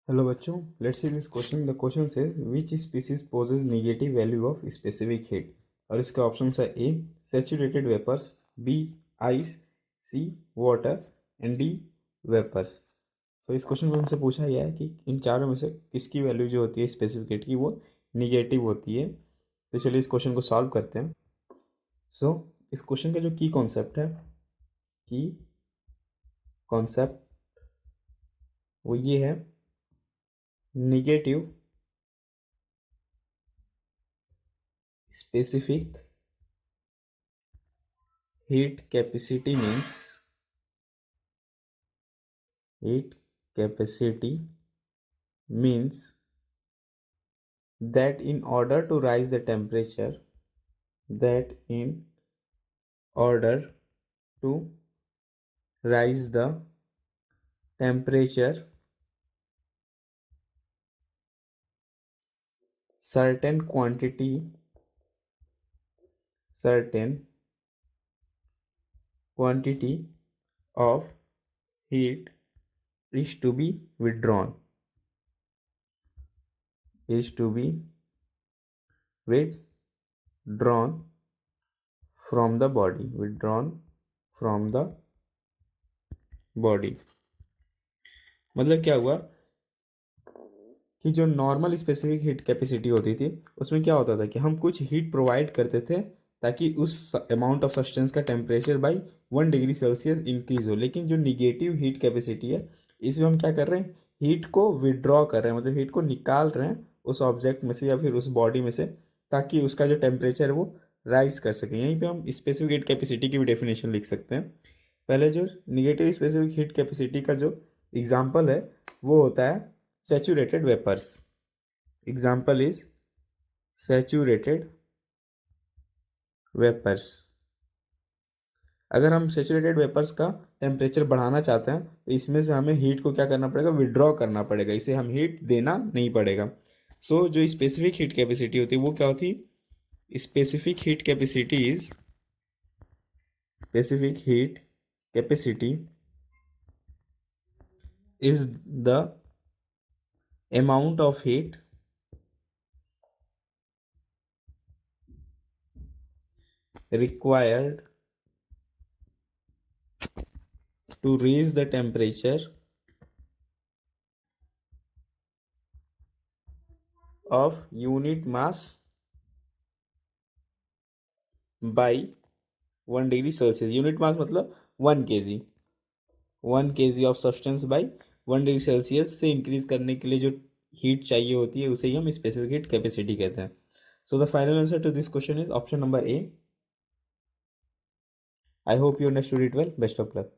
Hello बच्चों, let's see this question. The question says which species possess negative value of specific heat. और इसके options है A saturated vapours, B ice, C water and D vapours. So इस question में हमसे पूछा गया है कि इन चारों में से किसकी वैल्यू जो होती है स्पेसिफिक हीट की वो निगेटिव होती है। तो चलिए इस क्वेश्चन को सॉल्व करते हैं। सो इस क्वेश्चन का जो की कॉन्सेप्ट वो ये है, negative specific heat capacity means that in order to rise the temperature, certain quantity of heat is to be withdrawn from the body। मतलब क्या हुआ कि जो नॉर्मल स्पेसिफिक हीट कैपेसिटी होती थी उसमें क्या होता था कि हम कुछ हीट प्रोवाइड करते थे ताकि उस अमाउंट ऑफ सब्सटेंस का temperature by 1 degree Celsius increase हो। लेकिन जो निगेटिव हीट कैपेसिटी है इसमें हम क्या कर रहे हैं, हीट को विड्रॉ कर रहे हैं, मतलब हीट को निकाल रहे हैं उस ऑब्जेक्ट में से या फिर उस बॉडी में से, ताकि उसका जो टेम्परेचर है वो राइज कर सके। यहीं पे हम स्पेसिफिक हीट कैपेसिटी की भी डेफिनेशन लिख सकते हैं। पहले जो निगेटिव स्पेसिफिक हीट कैपेसिटी का जो एग्जाम्पल है वो होता है saturated vapors। example is saturated vapors। अगर हम सैचुरेटेड वेपर्स का टेम्परेचर बढ़ाना चाहते हैं तो इसमें से हमें हीट को क्या करना पड़ेगा, विड्रॉ करना पड़ेगा, इसे हम हीट देना नहीं पड़ेगा। सो जो स्पेसिफिक हीट कैपेसिटी होती है वो क्या होती है, specific heat capacity is the amount of heat required to raise the temperature of unit mass by 1 degree Celsius. Unit mass मतलब 1 kg of substance by 1 degree Celsius से इंक्रीज करने के लिए जो हीट चाहिए होती है उसे ही हम स्पेसिफिक हीट कैपेसिटी कहते हैं। So the final answer to this question is option number A. I hope you understood it well. Best of luck.